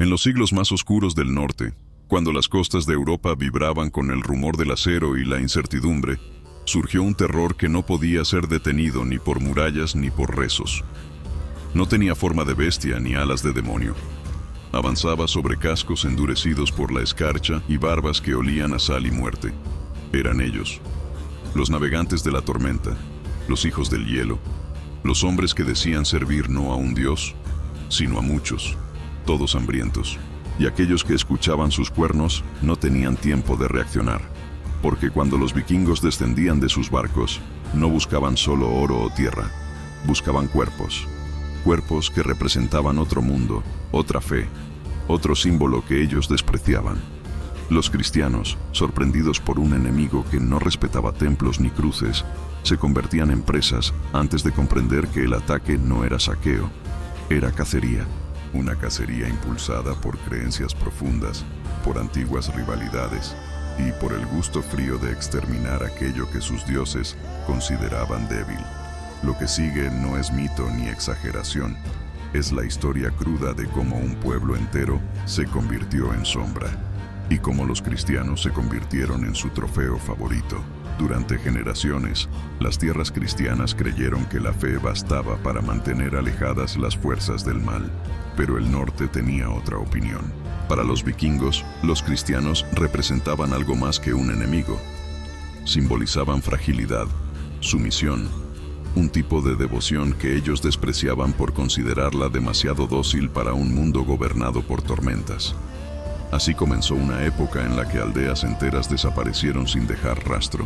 En los siglos más oscuros del norte, cuando las costas de Europa vibraban con el rumor del acero y la incertidumbre, surgió un terror que no podía ser detenido ni por murallas ni por rezos. No tenía forma de bestia ni alas de demonio. Avanzaba sobre cascos endurecidos por la escarcha y barbas que olían a sal y muerte. Eran ellos, los navegantes de la tormenta, los hijos del hielo, los hombres que decían servir no a un dios, sino a muchos, todos hambrientos. Y aquellos que escuchaban sus cuernos no tenían tiempo de reaccionar, porque cuando los vikingos descendían de sus barcos, no buscaban solo oro o tierra, buscaban cuerpos que representaban otro mundo, otra fe, otro símbolo que ellos despreciaban. Los cristianos, sorprendidos por un enemigo que no respetaba templos ni cruces, se convertían en presas antes de comprender que el ataque no era saqueo, era cacería. Una cacería impulsada por creencias profundas, por antiguas rivalidades y por el gusto frío de exterminar aquello que sus dioses consideraban débil. Lo que sigue no es mito ni exageración, es la historia cruda de cómo un pueblo entero se convirtió en sombra y cómo los cristianos se convirtieron en su trofeo favorito. Durante generaciones, las tierras cristianas creyeron que la fe bastaba para mantener alejadas las fuerzas del mal, pero el norte tenía otra opinión. Para los vikingos, los cristianos representaban algo más que un enemigo. Simbolizaban fragilidad, sumisión, un tipo de devoción que ellos despreciaban por considerarla demasiado dócil para un mundo gobernado por tormentas. Así comenzó una época en la que aldeas enteras desaparecieron sin dejar rastro.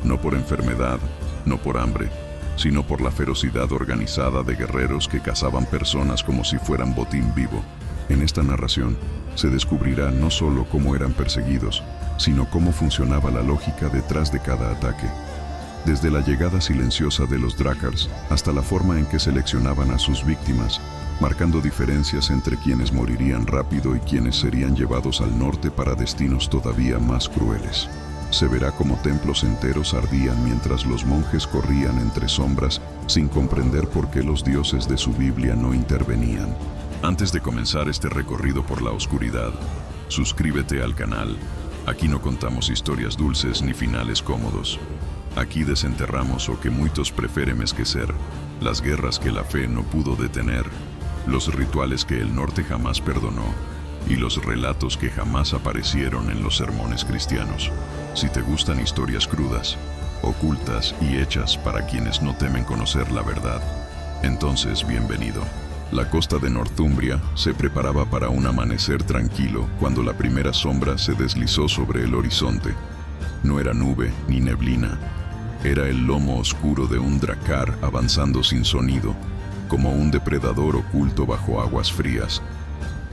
No por enfermedad, no por hambre, sino por la ferocidad organizada de guerreros que cazaban personas como si fueran botín vivo. En esta narración se descubrirá no solo cómo eran perseguidos, sino cómo funcionaba la lógica detrás de cada ataque. Desde la llegada silenciosa de los Drácars hasta la forma en que seleccionaban a sus víctimas, marcando diferencias entre quienes morirían rápido y quienes serían llevados al norte para destinos todavía más crueles. Se verá cómo templos enteros ardían mientras los monjes corrían entre sombras sin comprender por qué los dioses de su Biblia no intervenían. Antes de comenzar este recorrido por la oscuridad, suscríbete al canal. Aquí no contamos historias dulces ni finales cómodos. Aquí desenterramos o que muchos prefieren esquecer, las guerras que la fe no pudo detener, los rituales que el norte jamás perdonó y los relatos que jamás aparecieron en los sermones cristianos. Si te gustan historias crudas, ocultas y hechas para quienes no temen conocer la verdad, entonces bienvenido. La costa de Northumbria se preparaba para un amanecer tranquilo cuando la primera sombra se deslizó sobre el horizonte. No era nube ni neblina. Era el lomo oscuro de un dracar avanzando sin sonido, como un depredador oculto bajo aguas frías.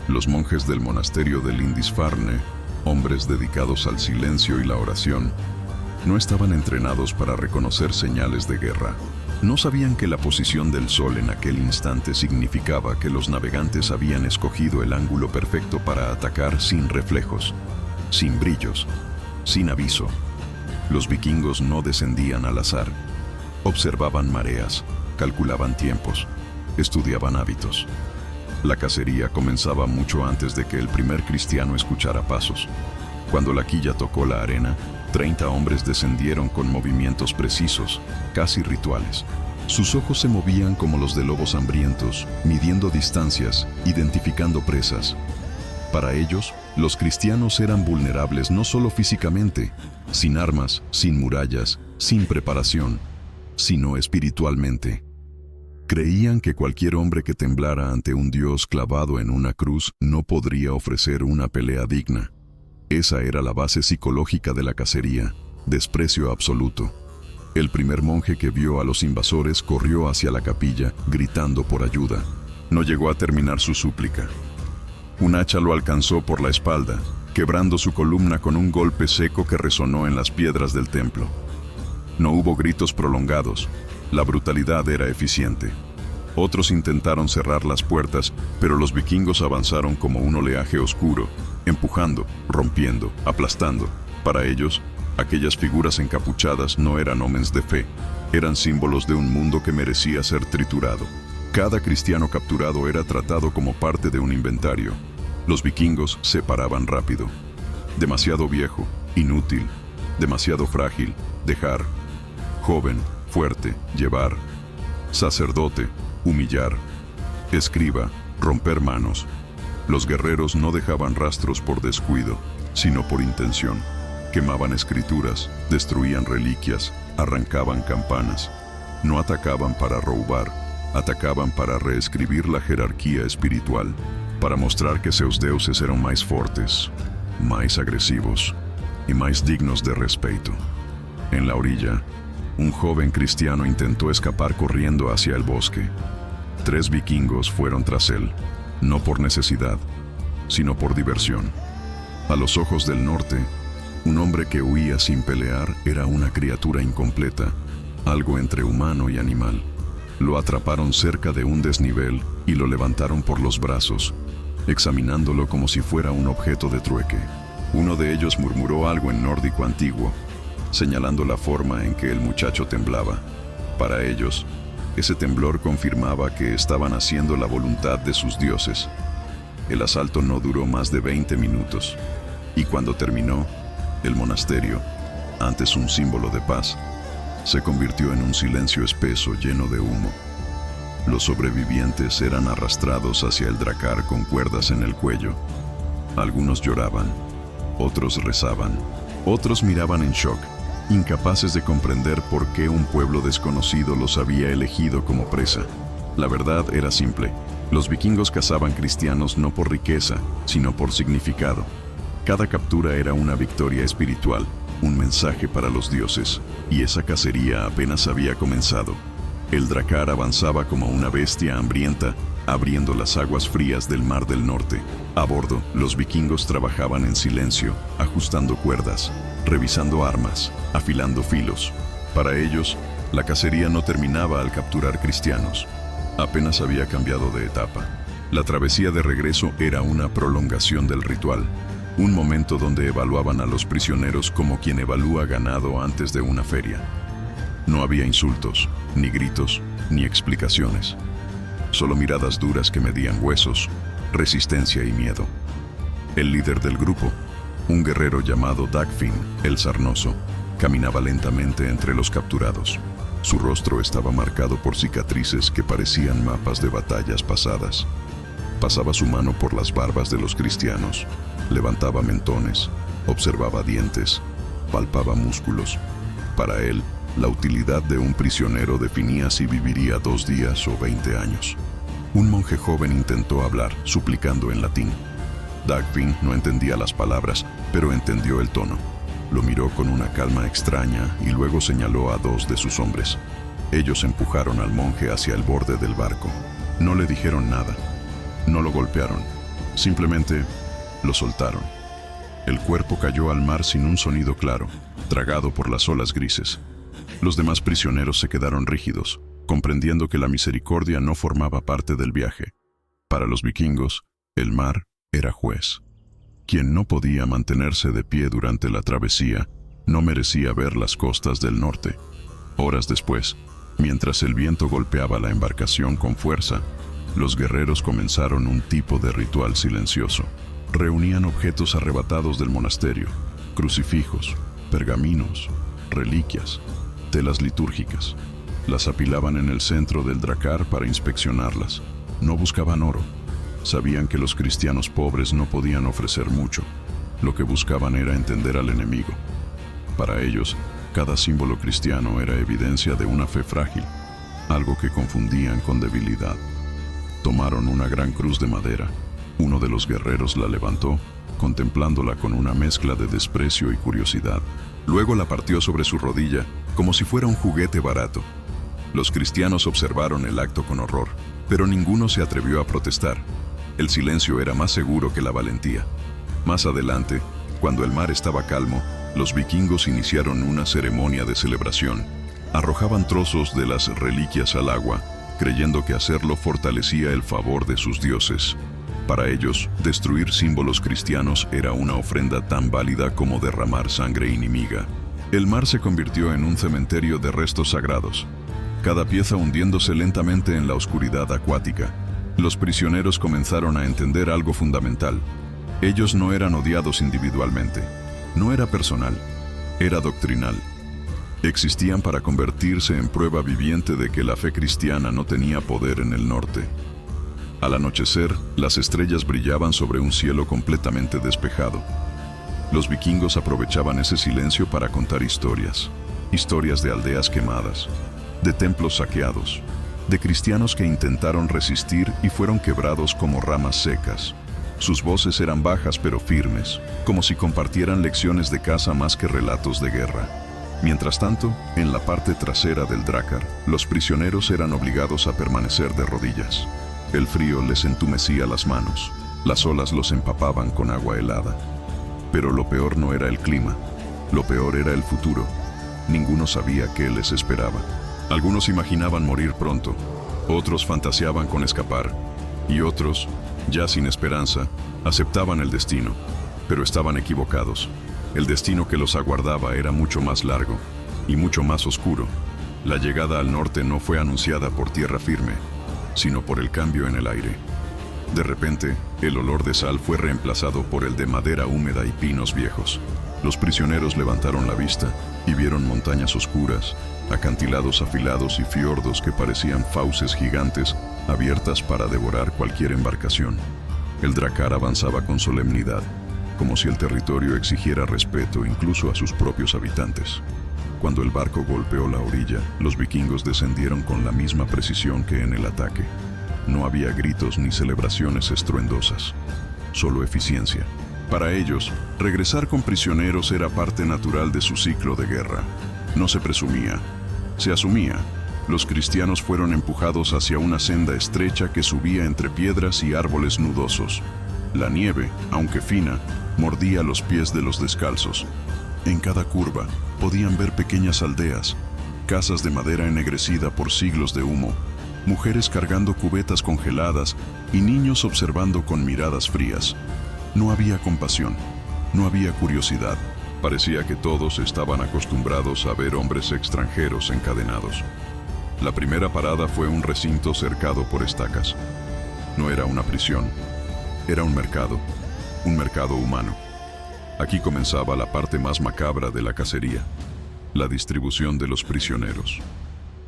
Los monjes del monasterio de Lindisfarne, hombres dedicados al silencio y la oración, no estaban entrenados para reconocer señales de guerra. No sabían que la posición del sol en aquel instante significaba que los navegantes habían escogido el ángulo perfecto para atacar sin reflejos, sin brillos, sin aviso. Los vikingos no descendían al azar. Observaban mareas, calculaban tiempos, estudiaban hábitos. La cacería comenzaba mucho antes de que el primer cristiano escuchara pasos. Cuando la quilla tocó la arena, 30 hombres descendieron con movimientos precisos, casi rituales. Sus ojos se movían como los de lobos hambrientos, midiendo distancias, identificando presas. Para ellos, los cristianos eran vulnerables no solo físicamente, sin armas, sin murallas, sin preparación, sino espiritualmente. Creían que cualquier hombre que temblara ante un Dios clavado en una cruz no podría ofrecer una pelea digna. Esa era la base psicológica de la cacería, desprecio absoluto. El primer monje que vio a los invasores corrió hacia la capilla, gritando por ayuda. No llegó a terminar su súplica. Un hacha lo alcanzó por la espalda, quebrando su columna con un golpe seco que resonó en las piedras del templo. No hubo gritos prolongados. La brutalidad era eficiente. Otros intentaron cerrar las puertas, pero los vikingos avanzaron como un oleaje oscuro, empujando, rompiendo, aplastando. Para ellos, aquellas figuras encapuchadas no eran omens de fe, eran símbolos de un mundo que merecía ser triturado. Cada cristiano capturado era tratado como parte de un inventario. Los vikingos se paraban rápido. Demasiado viejo, inútil, demasiado frágil, dejar. Joven, fuerte, llevar. Sacerdote, humillar. Escriba, romper manos. Los guerreros no dejaban rastros por descuido, sino por intención. Quemaban escrituras, destruían reliquias, arrancaban campanas. No atacaban para robar, atacaban para reescribir la jerarquía espiritual, para mostrar que seus deuses eran más fuertes, más agresivos y más dignos de respeto. En la orilla, un joven cristiano intentó escapar corriendo hacia el bosque. 3 vikingos fueron tras él, no por necesidad, sino por diversión. A los ojos del norte, un hombre que huía sin pelear era una criatura incompleta, algo entre humano y animal. Lo atraparon cerca de un desnivel y lo levantaron por los brazos, examinándolo como si fuera un objeto de trueque. Uno de ellos murmuró algo en nórdico antiguo, señalando la forma en que el muchacho temblaba. Para ellos, ese temblor confirmaba que estaban haciendo la voluntad de sus dioses. El asalto no duró más de 20 minutos, y cuando terminó, el monasterio, antes un símbolo de paz, se convirtió en un silencio espeso lleno de humo. Los sobrevivientes eran arrastrados hacia el dracar con cuerdas en el cuello. Algunos lloraban, otros rezaban, otros miraban en shock, incapaces de comprender por qué un pueblo desconocido los había elegido como presa. La verdad era simple: los vikingos cazaban cristianos no por riqueza, sino por significado. Cada captura era una victoria espiritual, un mensaje para los dioses, y esa cacería apenas había comenzado. El dracar avanzaba como una bestia hambrienta, abriendo las aguas frías del Mar del Norte. A bordo, los vikingos trabajaban en silencio, ajustando cuerdas, revisando armas, afilando filos. Para ellos, la cacería no terminaba al capturar cristianos. Apenas había cambiado de etapa. La travesía de regreso era una prolongación del ritual, un momento donde evaluaban a los prisioneros como quien evalúa ganado antes de una feria. No había insultos, ni gritos, ni explicaciones. Solo miradas duras que medían huesos, resistencia y miedo. El líder del grupo, un guerrero llamado Dagfinn, el Sarnoso, caminaba lentamente entre los capturados. Su rostro estaba marcado por cicatrices que parecían mapas de batallas pasadas. Pasaba su mano por las barbas de los cristianos, levantaba mentones, observaba dientes, palpaba músculos. Para él, la utilidad de un prisionero definía si viviría 2 días o 20 años. Un monje joven intentó hablar, suplicando en latín. Dagfinn no entendía las palabras, pero entendió el tono. Lo miró con una calma extraña y luego señaló a 2 de sus hombres. Ellos empujaron al monje hacia el borde del barco. No le dijeron nada. No lo golpearon. Simplemente lo soltaron. El cuerpo cayó al mar sin un sonido claro, tragado por las olas grises. Los demás prisioneros se quedaron rígidos, comprendiendo que la misericordia no formaba parte del viaje. Para los vikingos, el mar era juez. Quien no podía mantenerse de pie durante la travesía no merecía ver las costas del norte. Horas después, mientras el viento golpeaba la embarcación con fuerza, los guerreros comenzaron un tipo de ritual silencioso. Reunían objetos arrebatados del monasterio, crucifijos, pergaminos, reliquias, telas litúrgicas. Las apilaban en el centro del dracar para inspeccionarlas. No buscaban oro. Sabían que los cristianos pobres no podían ofrecer mucho. Lo que buscaban era entender al enemigo. Para ellos, cada símbolo cristiano era evidencia de una fe frágil, algo que confundían con debilidad. Tomaron una gran cruz de madera. Uno de los guerreros la levantó, contemplándola con una mezcla de desprecio y curiosidad. Luego la partió sobre su rodilla, como si fuera un juguete barato. Los cristianos observaron el acto con horror, pero ninguno se atrevió a protestar. El silencio era más seguro que la valentía. Más adelante, cuando el mar estaba calmo, los vikingos iniciaron una ceremonia de celebración. Arrojaban trozos de las reliquias al agua, creyendo que hacerlo fortalecía el favor de sus dioses. Para ellos, destruir símbolos cristianos era una ofrenda tan válida como derramar sangre inimiga. El mar se convirtió en un cementerio de restos sagrados, cada pieza hundiéndose lentamente en la oscuridad acuática. Los prisioneros comenzaron a entender algo fundamental. Ellos no eran odiados individualmente. No era personal, era doctrinal. Existían para convertirse en prueba viviente de que la fe cristiana no tenía poder en el norte. Al anochecer, las estrellas brillaban sobre un cielo completamente despejado. Los vikingos aprovechaban ese silencio para contar historias. Historias de aldeas quemadas, de templos saqueados, de cristianos que intentaron resistir y fueron quebrados como ramas secas. Sus voces eran bajas pero firmes, como si compartieran lecciones de caza más que relatos de guerra. Mientras tanto, en la parte trasera del Drakkar, los prisioneros eran obligados a permanecer de rodillas. El frío les entumecía las manos, las olas los empapaban con agua helada. Pero lo peor no era el clima, lo peor era el futuro. Ninguno sabía qué les esperaba. Algunos imaginaban morir pronto, otros fantaseaban con escapar, y otros, ya sin esperanza, aceptaban el destino, pero estaban equivocados. El destino que los aguardaba era mucho más largo y mucho más oscuro. La llegada al norte no fue anunciada por tierra firme, sino por el cambio en el aire. De repente, el olor de sal fue reemplazado por el de madera húmeda y pinos viejos. Los prisioneros levantaron la vista y vieron montañas oscuras, acantilados afilados y fiordos que parecían fauces gigantes abiertas para devorar cualquier embarcación. El Drakkar avanzaba con solemnidad, como si el territorio exigiera respeto incluso a sus propios habitantes. Cuando el barco golpeó la orilla, los vikingos descendieron con la misma precisión que en el ataque. No había gritos ni celebraciones estruendosas, solo eficiencia. Para ellos, regresar con prisioneros era parte natural de su ciclo de guerra. No se presumía, se asumía. Los cristianos fueron empujados hacia una senda estrecha que subía entre piedras y árboles nudosos. La nieve, aunque fina, mordía los pies de los descalzos. En cada curva podían ver pequeñas aldeas, casas de madera ennegrecida por siglos de humo, mujeres cargando cubetas congeladas y niños observando con miradas frías. No había compasión, no había curiosidad. Parecía que todos estaban acostumbrados a ver hombres extranjeros encadenados. La primera parada fue un recinto cercado por estacas. No era una prisión, era un mercado humano. Aquí comenzaba la parte más macabra de la cacería, la distribución de los prisioneros.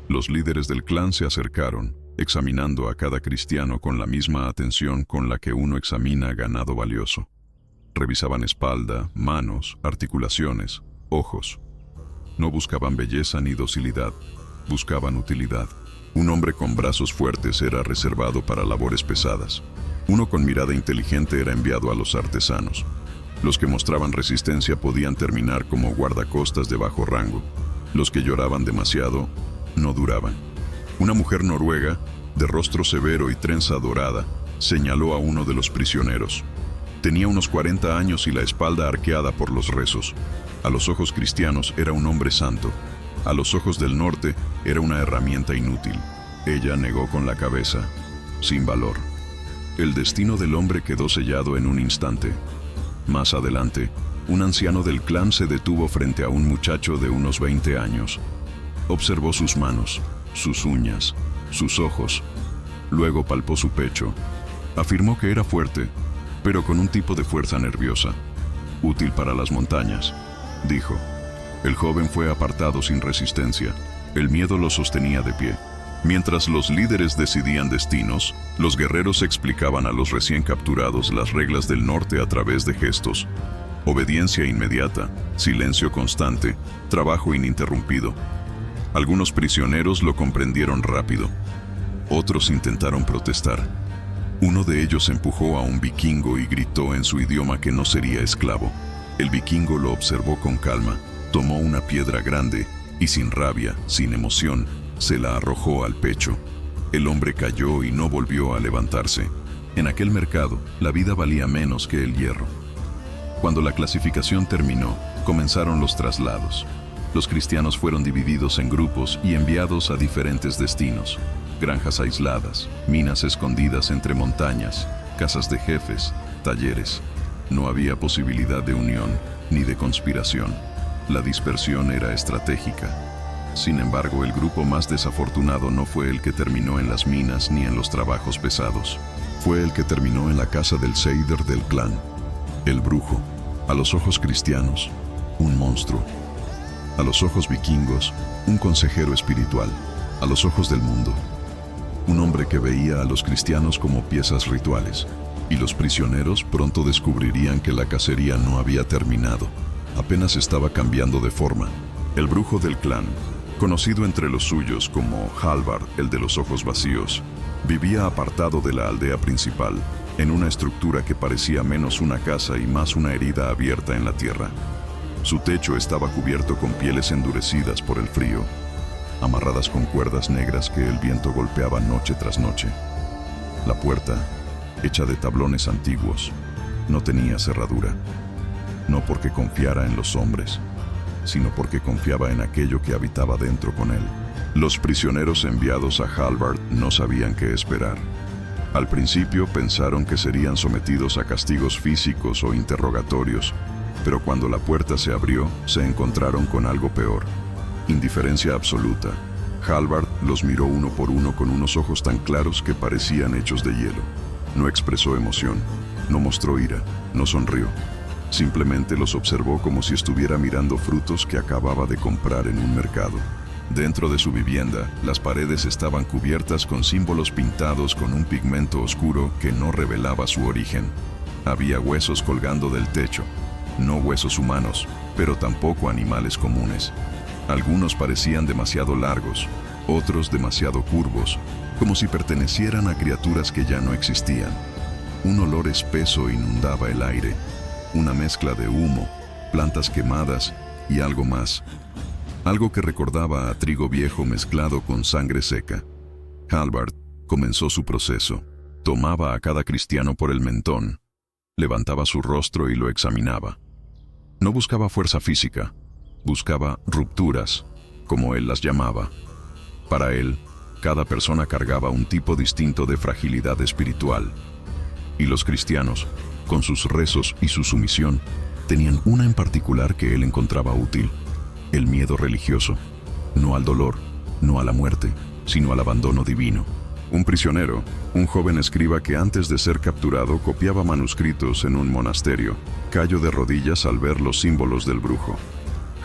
Los líderes del clan se acercaron, examinando a cada cristiano con la misma atención con la que uno examina ganado valioso. Revisaban espalda, manos, articulaciones, ojos. No buscaban belleza ni docilidad, buscaban utilidad. Un hombre con brazos fuertes era reservado para labores pesadas. Uno con mirada inteligente era enviado a los artesanos. Los que mostraban resistencia podían terminar como guardacostas de bajo rango. Los que lloraban demasiado no duraban. Una mujer noruega, de rostro severo y trenza dorada, señaló a uno de los prisioneros. Tenía unos 40 años y la espalda arqueada por los rezos. A los ojos cristianos era un hombre santo. A los ojos del norte era una herramienta inútil. Ella negó con la cabeza, sin valor. El destino del hombre quedó sellado en un instante. Más adelante, un anciano del clan se detuvo frente a un muchacho de unos 20 años. Observó sus manos, sus uñas, sus ojos. Luego palpó su pecho. Afirmó que era fuerte, pero con un tipo de fuerza nerviosa. Útil para las montañas, dijo. El joven fue apartado sin resistencia. El miedo lo sostenía de pie. Mientras los líderes decidían destinos, los guerreros explicaban a los recién capturados las reglas del norte a través de gestos. Obediencia inmediata, silencio constante, trabajo ininterrumpido. Algunos prisioneros lo comprendieron rápido. Otros intentaron protestar. Uno de ellos empujó a un vikingo y gritó en su idioma que no sería esclavo. El vikingo lo observó con calma, tomó una piedra grande y sin rabia, sin emoción, se la arrojó al pecho. El hombre cayó y no volvió a levantarse. En aquel mercado, la vida valía menos que el hierro. Cuando la clasificación terminó, comenzaron los traslados. Los cristianos fueron divididos en grupos y enviados a diferentes destinos. Granjas aisladas, minas escondidas entre montañas, casas de jefes, talleres. No había posibilidad de unión ni de conspiración. La dispersión era estratégica. Sin embargo, el grupo más desafortunado no fue el que terminó en las minas ni en los trabajos pesados. Fue el que terminó en la casa del Seider del clan. El brujo, a los ojos cristianos, un monstruo. A los ojos vikingos, un consejero espiritual. A los ojos del mundo, un hombre que veía a los cristianos como piezas rituales. Y los prisioneros pronto descubrirían que la cacería no había terminado. Apenas estaba cambiando de forma. El brujo del clan, conocido entre los suyos como Halvard, el de los ojos vacíos, vivía apartado de la aldea principal, en una estructura que parecía menos una casa y más una herida abierta en la tierra. Su techo estaba cubierto con pieles endurecidas por el frío, amarradas con cuerdas negras que el viento golpeaba noche tras noche. La puerta, hecha de tablones antiguos, no tenía cerradura, no porque confiara en los hombres, sino porque confiaba en aquello que habitaba dentro con él. Los prisioneros enviados a Halvard no sabían qué esperar. Al principio pensaron que serían sometidos a castigos físicos o interrogatorios, pero cuando la puerta se abrió, se encontraron con algo peor: indiferencia absoluta. Halvard los miró uno por uno con unos ojos tan claros que parecían hechos de hielo. No expresó emoción, no mostró ira, no sonrió. Simplemente los observó como si estuviera mirando frutos que acababa de comprar en un mercado. Dentro de su vivienda, las paredes estaban cubiertas con símbolos pintados con un pigmento oscuro que no revelaba su origen. Había huesos colgando del techo, no huesos humanos, pero tampoco animales comunes. Algunos parecían demasiado largos, otros demasiado curvos, como si pertenecieran a criaturas que ya no existían. Un olor espeso inundaba el aire, una mezcla de humo, plantas quemadas y algo más. Algo que recordaba a trigo viejo mezclado con sangre seca. Halvard comenzó su proceso. Tomaba a cada cristiano por el mentón, levantaba su rostro y lo examinaba. No buscaba fuerza física, buscaba rupturas, como él las llamaba. Para él, cada persona cargaba un tipo distinto de fragilidad espiritual. Y los cristianos, con sus rezos y su sumisión, tenían una en particular que él encontraba útil: el miedo religioso, no al dolor, no a la muerte, sino al abandono divino. Un prisionero, un joven escriba que antes de ser capturado copiaba manuscritos en un monasterio, cayó de rodillas al ver los símbolos del brujo.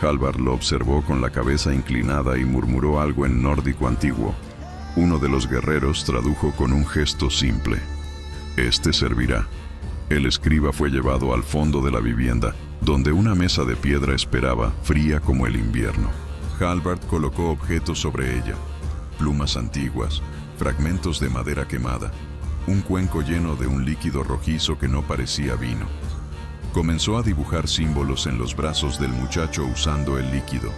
Halvard lo observó con la cabeza inclinada y murmuró algo en nórdico antiguo. Uno de los guerreros tradujo con un gesto simple: «Este servirá». El escriba fue llevado al fondo de la vivienda, donde una mesa de piedra esperaba, fría como el invierno. Halvard colocó objetos sobre ella: plumas antiguas, fragmentos de madera quemada, un cuenco lleno de un líquido rojizo que no parecía vino. Comenzó a dibujar símbolos en los brazos del muchacho usando el líquido,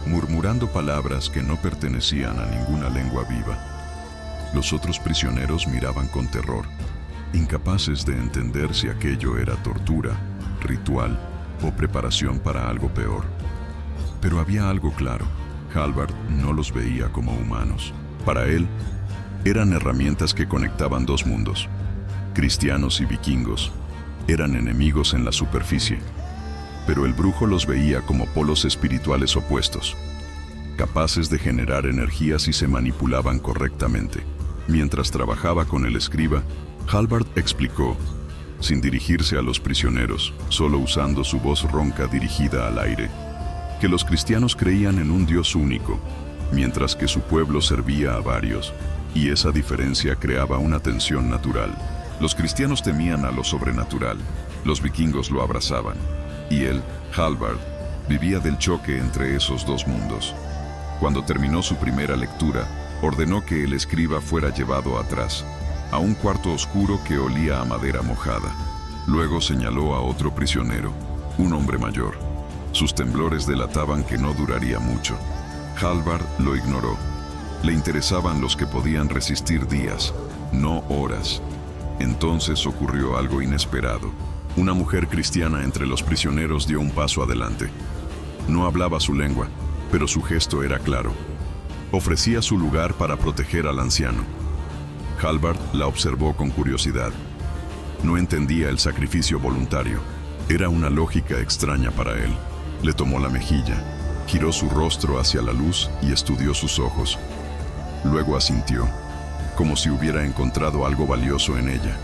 murmurando palabras que no pertenecían a ninguna lengua viva. Los otros prisioneros miraban con terror, incapaces de entender si aquello era tortura, ritual o preparación para algo peor. Pero había algo claro: Halvard no los veía como humanos. Para él, eran herramientas que conectaban dos mundos. Cristianos y vikingos eran enemigos en la superficie, pero el brujo los veía como polos espirituales opuestos, capaces de generar energía si se manipulaban correctamente. Mientras trabajaba con el escriba, Halvard explicó, sin dirigirse a los prisioneros, solo usando su voz ronca dirigida al aire, que los cristianos creían en un Dios único, mientras que su pueblo servía a varios, y esa diferencia creaba una tensión natural. Los cristianos temían a lo sobrenatural, los vikingos lo abrazaban, y él, Halvard, vivía del choque entre esos dos mundos. Cuando terminó su primera lectura, ordenó que el escriba fuera llevado atrás, a un cuarto oscuro que olía a madera mojada. Luego señaló a otro prisionero, un hombre mayor. Sus temblores delataban que no duraría mucho. Halvard lo ignoró. Le interesaban los que podían resistir días, no horas. Entonces ocurrió algo inesperado. Una mujer cristiana entre los prisioneros dio un paso adelante. No hablaba su lengua, pero su gesto era claro. Ofrecía su lugar para proteger al anciano. Halvard la observó con curiosidad. No entendía el sacrificio voluntario. Era una lógica extraña para él. Le tomó la mejilla. Giró su rostro hacia la luz y estudió sus ojos. Luego asintió, como si hubiera encontrado algo valioso en ella.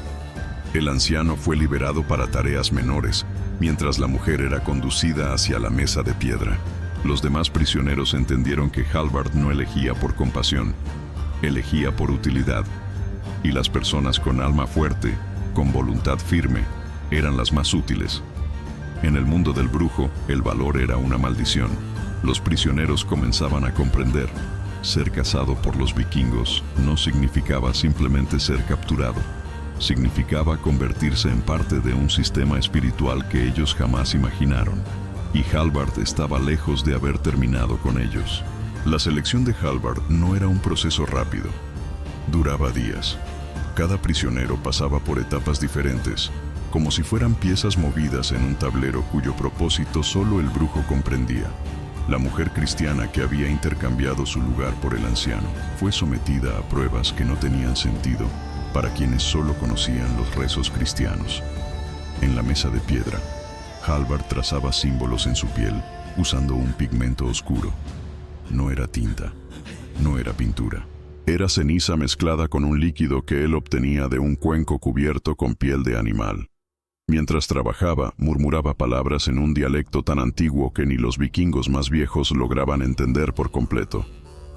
El anciano fue liberado para tareas menores, mientras la mujer era conducida hacia la mesa de piedra. Los demás prisioneros entendieron que Hallvard no elegía por compasión, elegía por utilidad. Y las personas con alma fuerte, con voluntad firme, eran las más útiles. En el mundo del brujo, el valor era una maldición. Los prisioneros comenzaban a comprender. Ser cazado por los vikingos no significaba simplemente ser capturado. Significaba convertirse en parte de un sistema espiritual que ellos jamás imaginaron. Y Hallvard estaba lejos de haber terminado con ellos. La selección de Hallvard no era un proceso rápido. Duraba días. Cada prisionero pasaba por etapas diferentes, como si fueran piezas movidas en un tablero cuyo propósito solo el brujo comprendía. La mujer cristiana que había intercambiado su lugar por el anciano fue sometida a pruebas que no tenían sentido para quienes solo conocían los rezos cristianos. En la mesa de piedra, Hallvard trazaba símbolos en su piel usando un pigmento oscuro. No era tinta, no era pintura. Era ceniza mezclada con un líquido que él obtenía de un cuenco cubierto con piel de animal. Mientras trabajaba, murmuraba palabras en un dialecto tan antiguo que ni los vikingos más viejos lograban entender por completo.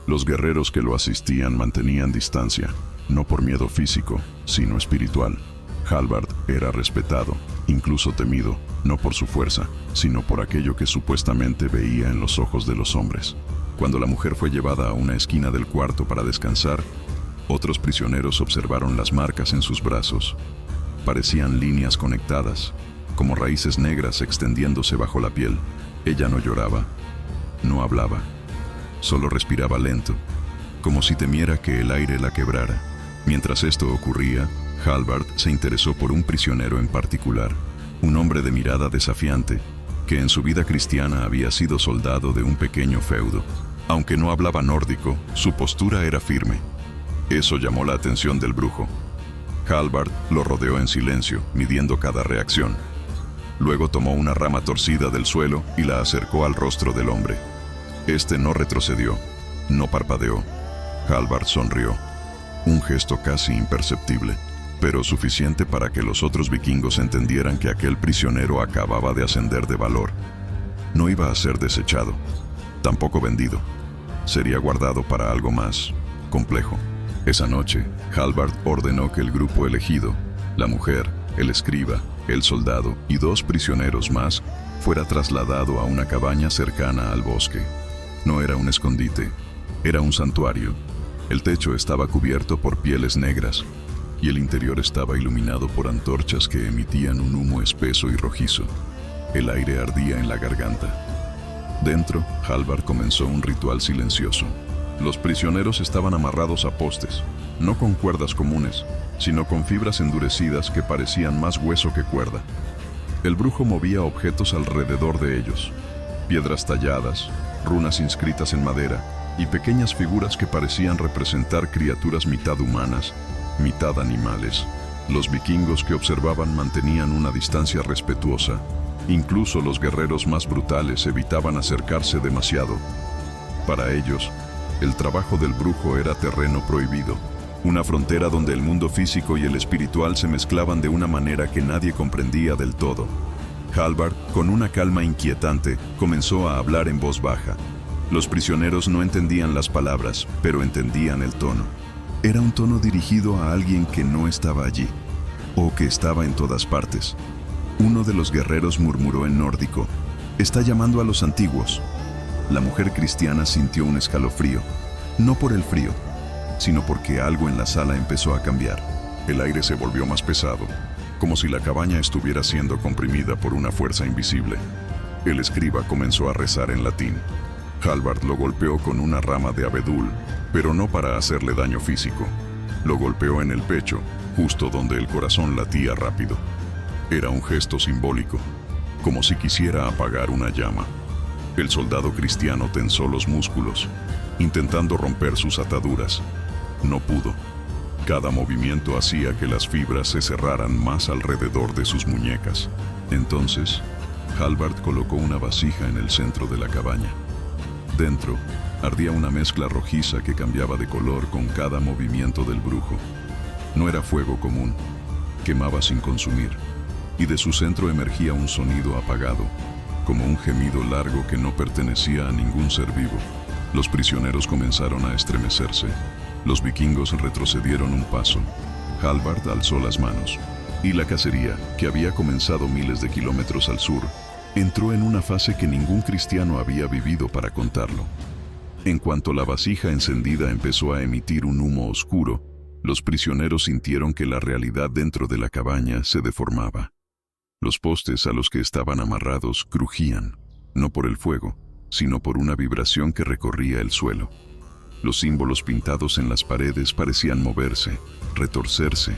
Los guerreros que lo asistían mantenían distancia, no por miedo físico, sino espiritual. Hallvard era respetado, incluso temido, no por su fuerza, sino por aquello que supuestamente veía en los ojos de los hombres. Cuando la mujer fue llevada a una esquina del cuarto para descansar, otros prisioneros observaron las marcas en sus brazos. Parecían líneas conectadas, como raíces negras extendiéndose bajo la piel. Ella no lloraba, no hablaba, solo respiraba lento, como si temiera que el aire la quebrara. Mientras esto ocurría, Hallvard se interesó por un prisionero en particular, un hombre de mirada desafiante, que en su vida cristiana había sido soldado de un pequeño feudo. Aunque no hablaba nórdico, su postura era firme. Eso llamó la atención del brujo. Hallvard lo rodeó en silencio, midiendo cada reacción. Luego tomó una rama torcida del suelo y la acercó al rostro del hombre. Este no retrocedió, no parpadeó. Hallvard sonrió. Un gesto casi imperceptible, pero suficiente para que los otros vikingos entendieran que aquel prisionero acababa de ascender de valor. No iba a ser desechado, tampoco vendido. Sería guardado para algo más complejo. Esa noche, Hallvard ordenó que el grupo elegido, la mujer, el escriba, el soldado y 2 prisioneros más, fuera trasladado a una cabaña cercana al bosque. No era un escondite, era un santuario. El techo estaba cubierto por pieles negras y el interior estaba iluminado por antorchas que emitían un humo espeso y rojizo. El aire ardía en la garganta. Dentro, Hallvard comenzó un ritual silencioso. Los prisioneros estaban amarrados a postes, no con cuerdas comunes, sino con fibras endurecidas que parecían más hueso que cuerda. El brujo movía objetos alrededor de ellos, piedras talladas, runas inscritas en madera y pequeñas figuras que parecían representar criaturas mitad humanas, mitad animales. Los vikingos que observaban mantenían una distancia respetuosa. Incluso los guerreros más brutales evitaban acercarse demasiado. Para ellos, el trabajo del brujo era terreno prohibido, una frontera donde el mundo físico y el espiritual se mezclaban de una manera que nadie comprendía del todo. Hallvard, con una calma inquietante, comenzó a hablar en voz baja. Los prisioneros no entendían las palabras, pero entendían el tono. Era un tono dirigido a alguien que no estaba allí, o que estaba en todas partes. Uno de los guerreros murmuró en nórdico: «Está llamando a los antiguos». La mujer cristiana sintió un escalofrío, no por el frío, sino porque algo en la sala empezó a cambiar. El aire se volvió más pesado, como si la cabaña estuviera siendo comprimida por una fuerza invisible. El escriba comenzó a rezar en latín. Hallvard lo golpeó con una rama de abedul, pero no para hacerle daño físico. Lo golpeó en el pecho, justo donde el corazón latía rápido. Era un gesto simbólico, como si quisiera apagar una llama. El soldado cristiano tensó los músculos, intentando romper sus ataduras. No pudo. Cada movimiento hacía que las fibras se cerraran más alrededor de sus muñecas. Entonces, Hallvard colocó una vasija en el centro de la cabaña. Dentro, ardía una mezcla rojiza que cambiaba de color con cada movimiento del brujo. No era fuego común, quemaba sin consumir, y de su centro emergía un sonido apagado, como un gemido largo que no pertenecía a ningún ser vivo. Los prisioneros comenzaron a estremecerse. Los vikingos retrocedieron un paso. Hallvard alzó las manos, y la cacería, que había comenzado miles de kilómetros al sur, entró en una fase que ningún cristiano había vivido para contarlo. En cuanto la vasija encendida empezó a emitir un humo oscuro, los prisioneros sintieron que la realidad dentro de la cabaña se deformaba. Los postes a los que estaban amarrados crujían, no por el fuego, sino por una vibración que recorría el suelo. Los símbolos pintados en las paredes parecían moverse, retorcerse,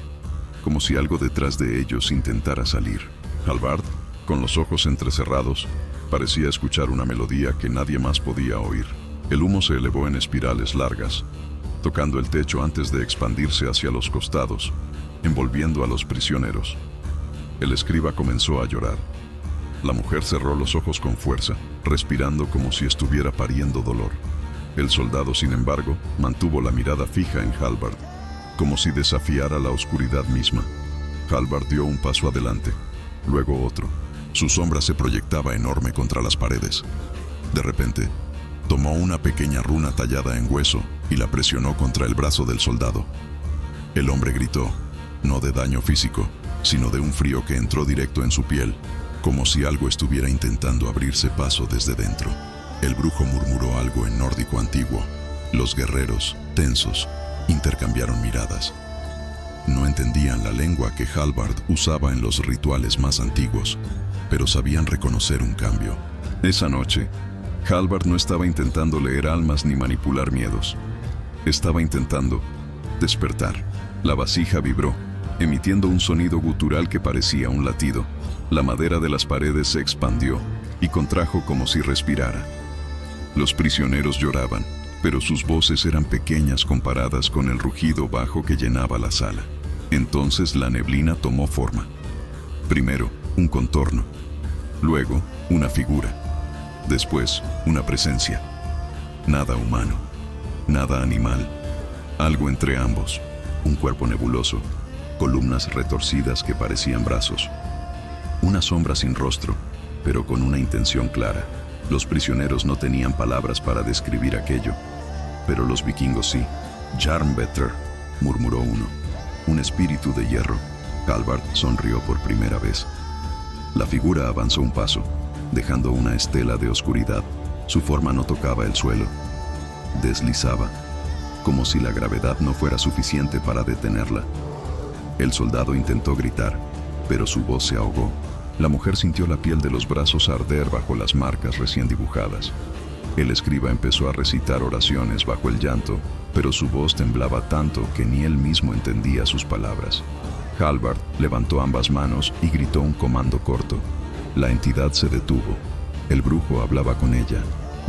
como si algo detrás de ellos intentara salir. Hallvard, con los ojos entrecerrados, parecía escuchar una melodía que nadie más podía oír. El humo se elevó en espirales largas, tocando el techo antes de expandirse hacia los costados, envolviendo a los prisioneros. El escriba comenzó a llorar. La mujer cerró los ojos con fuerza, respirando como si estuviera pariendo dolor. El soldado, sin embargo, mantuvo la mirada fija en Hallvard, como si desafiara la oscuridad misma. Hallvard dio un paso adelante, luego otro. Su sombra se proyectaba enorme contra las paredes. De repente, tomó una pequeña runa tallada en hueso y la presionó contra el brazo del soldado. El hombre gritó, no de daño físico, sino de un frío que entró directo en su piel, como si algo estuviera intentando abrirse paso desde dentro. El brujo murmuró algo en nórdico antiguo. Los guerreros, tensos, intercambiaron miradas. No entendían la lengua que Hallvard usaba en los rituales más antiguos, pero sabían reconocer un cambio. Esa noche, Hallvard no estaba intentando leer almas ni manipular miedos. Estaba intentando despertar. La vasija vibró, emitiendo un sonido gutural que parecía un latido. La madera de las paredes se expandió y contrajo como si respirara. Los prisioneros lloraban, pero sus voces eran pequeñas comparadas con el rugido bajo que llenaba la sala. Entonces la neblina tomó forma. Primero, un contorno. Luego, una figura. Después, una presencia. Nada humano, nada animal. Algo entre ambos. Un cuerpo nebuloso, columnas retorcidas que parecían brazos. Una sombra sin rostro, pero con una intención clara. Los prisioneros no tenían palabras para describir aquello, pero los vikingos sí. Jarnbetter, murmuró uno. Un espíritu de hierro. Hallvard sonrió por primera vez. La figura avanzó un paso, dejando una estela de oscuridad. Su forma no tocaba el suelo. Deslizaba, como si la gravedad no fuera suficiente para detenerla. El soldado intentó gritar, pero su voz se ahogó. La mujer sintió la piel de los brazos arder bajo las marcas recién dibujadas. El escriba empezó a recitar oraciones bajo el llanto, pero su voz temblaba tanto que ni él mismo entendía sus palabras. Hallvard levantó ambas manos y gritó un comando corto. La entidad se detuvo. El brujo hablaba con ella,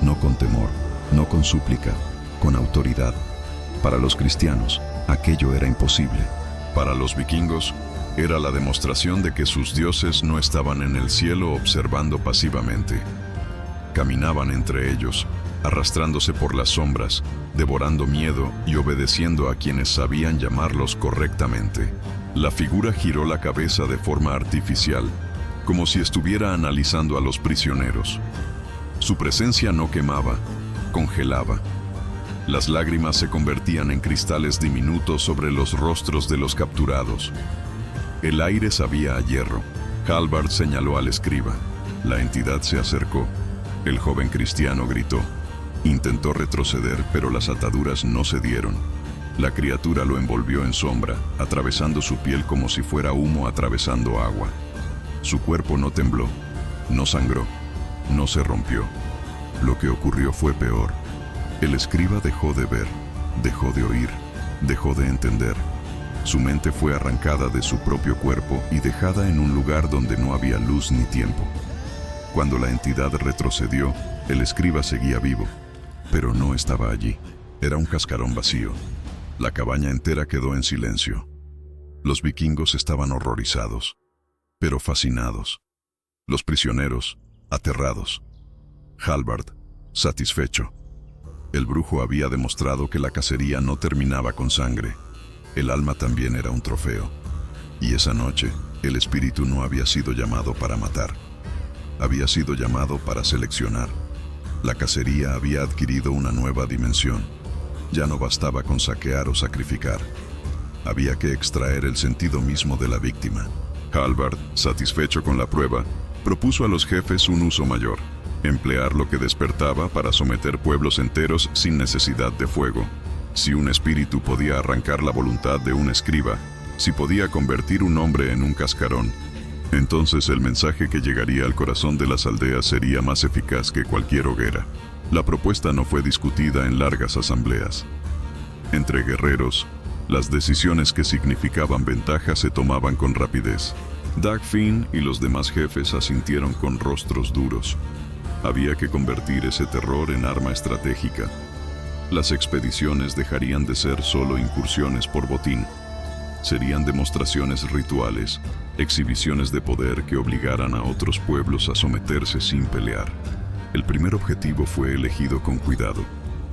no con temor, no con súplica, con autoridad. Para los cristianos, aquello era imposible. Para los vikingos, era la demostración de que sus dioses no estaban en el cielo observando pasivamente. Caminaban entre ellos, arrastrándose por las sombras, devorando miedo y obedeciendo a quienes sabían llamarlos correctamente. La figura giró la cabeza de forma artificial, como si estuviera analizando a los prisioneros. Su presencia no quemaba, congelaba. Las lágrimas se convertían en cristales diminutos sobre los rostros de los capturados. El aire sabía a hierro. Hallvard señaló al escriba. La entidad se acercó. El joven cristiano gritó. Intentó retroceder, pero las ataduras no cedieron. La criatura lo envolvió en sombra, atravesando su piel como si fuera humo atravesando agua. Su cuerpo no tembló, no sangró, no se rompió. Lo que ocurrió fue peor. El escriba dejó de ver, dejó de oír, dejó de entender. Su mente fue arrancada de su propio cuerpo y dejada en un lugar donde no había luz ni tiempo. Cuando la entidad retrocedió, el escriba seguía vivo, pero no estaba allí. Era un cascarón vacío. La cabaña entera quedó en silencio. Los vikingos estaban horrorizados, pero fascinados. Los prisioneros, aterrados. Hallvard, satisfecho. El brujo había demostrado que la cacería no terminaba con sangre. El alma también era un trofeo. Y esa noche, el espíritu no había sido llamado para matar. Había sido llamado para seleccionar. La cacería había adquirido una nueva dimensión. Ya no bastaba con saquear o sacrificar. Había que extraer el sentido mismo de la víctima. Hallvard, satisfecho con la prueba, propuso a los jefes un uso mayor: emplear lo que despertaba para someter pueblos enteros sin necesidad de fuego. Si un espíritu podía arrancar la voluntad de un escriba, si podía convertir un hombre en un cascarón, entonces el mensaje que llegaría al corazón de las aldeas sería más eficaz que cualquier hoguera. La propuesta no fue discutida en largas asambleas. Entre guerreros, las decisiones que significaban ventaja se tomaban con rapidez. Dagfinn y los demás jefes asintieron con rostros duros. Había que convertir ese terror en arma estratégica. Las expediciones dejarían de ser solo incursiones por botín. Serían demostraciones rituales, exhibiciones de poder que obligaran a otros pueblos a someterse sin pelear. El primer objetivo fue elegido con cuidado: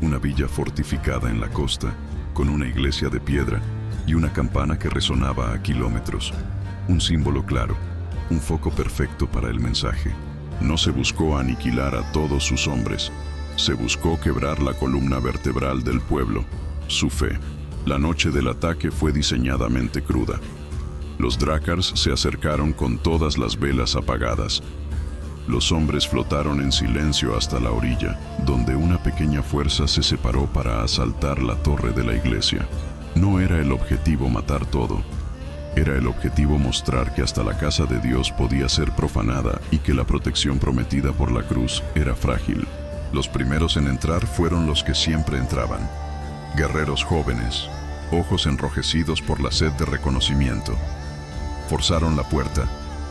una villa fortificada en la costa, con una iglesia de piedra y una campana que resonaba a kilómetros. Un símbolo claro, un foco perfecto para el mensaje. No se buscó aniquilar a todos sus hombres, se buscó quebrar la columna vertebral del pueblo, su fe. La noche del ataque fue diseñadamente cruda. Los Drakkars se acercaron con todas las velas apagadas. Los hombres flotaron en silencio hasta la orilla, donde una pequeña fuerza se separó para asaltar la torre de la iglesia. No era el objetivo matar todo. Era el objetivo mostrar que hasta la casa de Dios podía ser profanada y que la protección prometida por la cruz era frágil. Los primeros en entrar fueron los que siempre entraban: guerreros jóvenes, ojos enrojecidos por la sed de reconocimiento. Forzaron la puerta,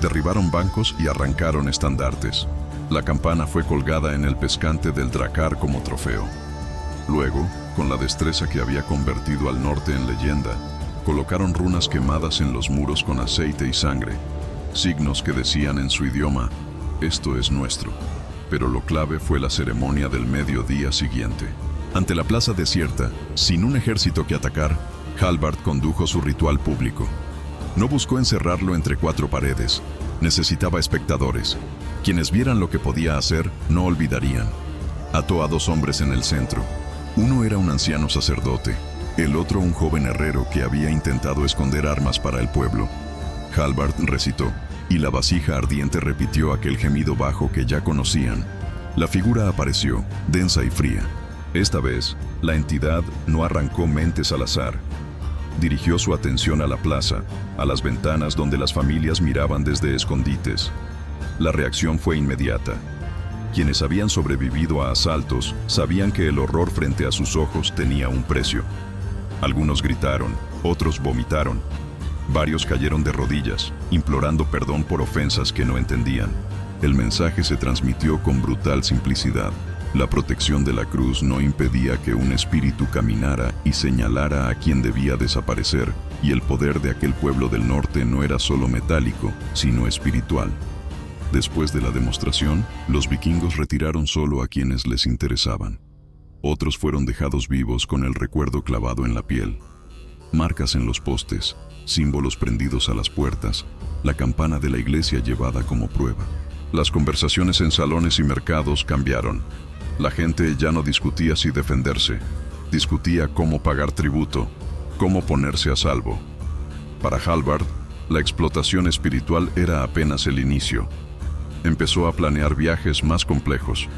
derribaron bancos y arrancaron estandartes. La campana fue colgada en el pescante del drakkar como trofeo. Luego, con la destreza que había convertido al norte en leyenda, colocaron runas quemadas en los muros con aceite y sangre, signos que decían en su idioma: esto es nuestro. Pero lo clave fue la ceremonia del mediodía siguiente. Ante la plaza desierta, sin un ejército que atacar, Hallvard condujo su ritual público. No buscó encerrarlo entre cuatro paredes. Necesitaba espectadores. Quienes vieran lo que podía hacer, no olvidarían. Ató a 2 hombres en el centro. Uno era un anciano sacerdote, el otro un joven herrero que había intentado esconder armas para el pueblo. Hallvard recitó, y la vasija ardiente repitió aquel gemido bajo que ya conocían. La figura apareció, densa y fría. Esta vez, la entidad no arrancó mentes al azar. Dirigió su atención a la plaza, a las ventanas donde las familias miraban desde escondites. La reacción fue inmediata. Quienes habían sobrevivido a asaltos sabían que el horror frente a sus ojos tenía un precio. Algunos gritaron, otros vomitaron. Varios cayeron de rodillas, implorando perdón por ofensas que no entendían. El mensaje se transmitió con brutal simplicidad. La protección de la cruz no impedía que un espíritu caminara y señalara a quien debía desaparecer, y el poder de aquel pueblo del norte no era solo metálico, sino espiritual. Después de la demostración, los vikingos retiraron solo a quienes les interesaban. Otros fueron dejados vivos con el recuerdo clavado en la piel. Marcas en los postes, símbolos prendidos a las puertas, la campana de la iglesia llevada como prueba. Las conversaciones en salones y mercados cambiaron. La gente ya no discutía si defenderse, discutía cómo pagar tributo, cómo ponerse a salvo. Para Hallvard, la explotación espiritual era apenas el inicio. Empezó a planear viajes más complejos,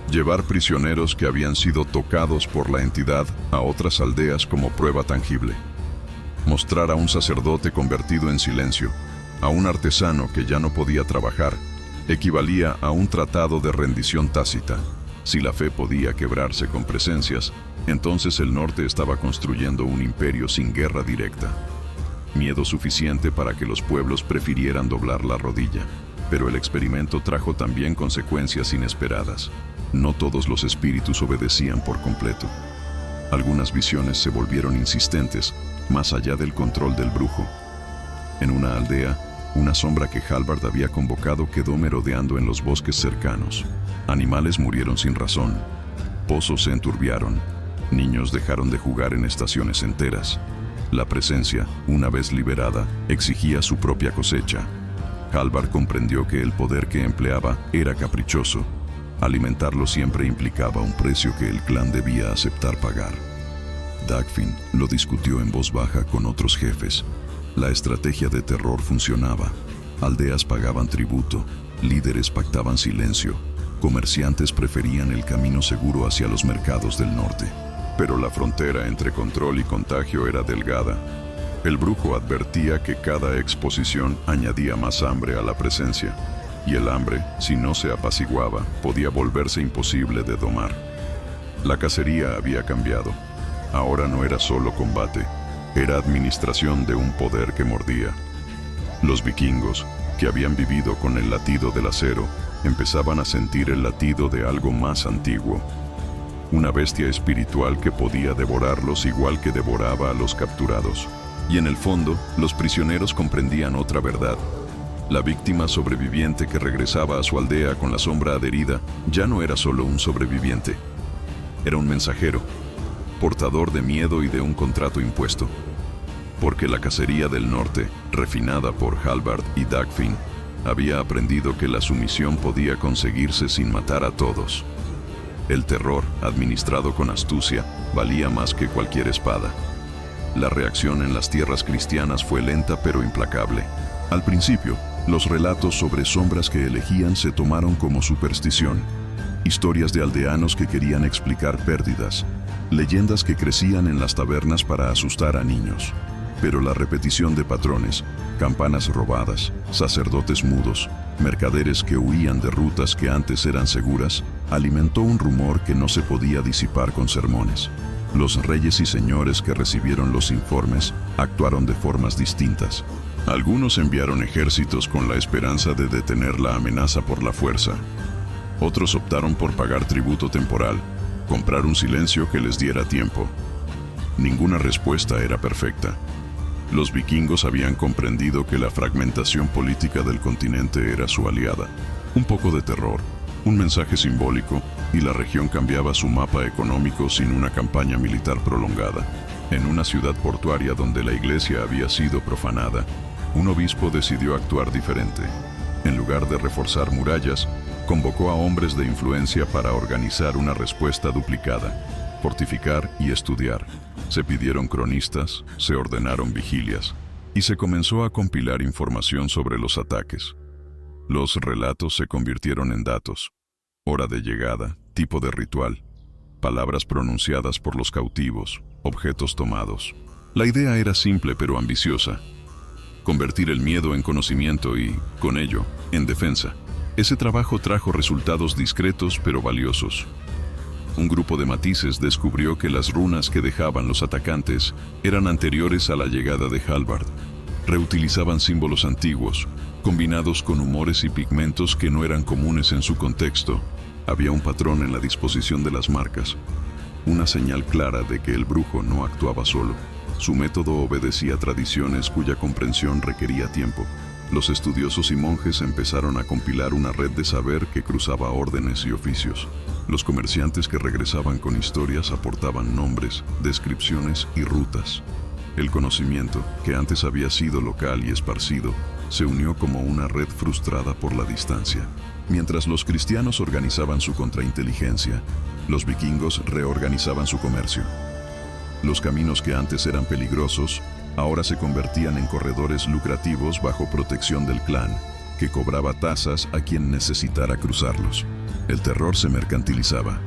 llevar prisioneros que habían sido tocados por la entidad a otras aldeas como prueba tangible. Mostrar a un sacerdote convertido en silencio, a un artesano que ya no podía trabajar, equivalía a un tratado de rendición tácita. Si la fe podía quebrarse con presencias, entonces el norte estaba construyendo un imperio sin guerra directa. Miedo suficiente para que los pueblos prefirieran doblar la rodilla. Pero el experimento trajo también consecuencias inesperadas. No todos los espíritus obedecían por completo. Algunas visiones se volvieron insistentes, más allá del control del brujo. En una aldea, Una sombra que Halvard había convocado quedó merodeando en los bosques cercanos. Animales murieron sin razón. Pozos se enturbiaron. Niños dejaron de jugar en estaciones enteras. La presencia, una vez liberada, exigía su propia cosecha. Halvard comprendió que el poder que empleaba era caprichoso. Alimentarlo siempre implicaba un precio que el clan debía aceptar pagar. Dagfinn lo discutió en voz baja con otros jefes. La estrategia de terror funcionaba. Aldeas pagaban tributo, líderes pactaban silencio, comerciantes preferían el camino seguro hacia los mercados del norte. Pero la frontera entre control y contagio era delgada. El brujo advertía que cada exposición añadía más hambre a la presencia, y el hambre, si no se apaciguaba, podía volverse imposible de domar. La cacería había cambiado. Ahora no era solo combate, era administración de un poder que mordía. Los vikingos, que habían vivido con el latido del acero, empezaban a sentir el latido de algo más antiguo. Una bestia espiritual que podía devorarlos igual que devoraba a los capturados. Y en el fondo, los prisioneros comprendían otra verdad. La víctima sobreviviente que regresaba a su aldea con la sombra adherida ya no era solo un sobreviviente. Era un mensajero, portador de miedo y de un contrato impuesto. Porque la cacería del norte, refinada por Halvard y Dagfinn, había aprendido que la sumisión podía conseguirse sin matar a todos. El terror, administrado con astucia, valía más que cualquier espada. La reacción en las tierras cristianas fue lenta pero implacable. Al principio, los relatos sobre sombras que elegían se tomaron como superstición. Historias de aldeanos que querían explicar pérdidas. Leyendas que crecían en las tabernas para asustar a niños. Pero la repetición de patrones, campanas robadas, sacerdotes mudos, mercaderes que huían de rutas que antes eran seguras, alimentó un rumor que no se podía disipar con sermones. Los reyes y señores que recibieron los informes actuaron de formas distintas. Algunos enviaron ejércitos con la esperanza de detener la amenaza por la fuerza. Otros optaron por pagar tributo temporal, comprar un silencio que les diera tiempo. Ninguna respuesta era perfecta. Los vikingos habían comprendido que la fragmentación política del continente era su aliada. Un poco de terror, un mensaje simbólico, y la región cambiaba su mapa económico sin una campaña militar prolongada. En una ciudad portuaria donde la iglesia había sido profanada, un obispo decidió actuar diferente. En lugar de reforzar murallas, convocó a hombres de influencia para organizar una respuesta duplicada, fortificar y estudiar. Se pidieron cronistas, se ordenaron vigilias, y se comenzó a compilar información sobre los ataques. Los relatos se convirtieron en datos. Hora de llegada, tipo de ritual, palabras pronunciadas por los cautivos, objetos tomados. La idea era simple pero ambiciosa. Convertir el miedo en conocimiento y, con ello, en defensa. Ese trabajo trajo resultados discretos pero valiosos. Un grupo de matices descubrió que las runas que dejaban los atacantes eran anteriores a la llegada de Halvard. Reutilizaban símbolos antiguos, combinados con humores y pigmentos que no eran comunes en su contexto. Había un patrón en la disposición de las marcas, una señal clara de que el brujo no actuaba solo. Su método obedecía tradiciones cuya comprensión requería tiempo. Los estudiosos y monjes empezaron a compilar una red de saber que cruzaba órdenes y oficios. Los comerciantes que regresaban con historias aportaban nombres, descripciones y rutas. El conocimiento, que antes había sido local y esparcido, se unió como una red frustrada por la distancia. Mientras los cristianos organizaban su contrainteligencia, los vikingos reorganizaban su comercio. Los caminos que antes eran peligrosos, ahora se convertían en corredores lucrativos bajo protección del clan, que cobraba tasas a quien necesitara cruzarlos. El terror se mercantilizaba.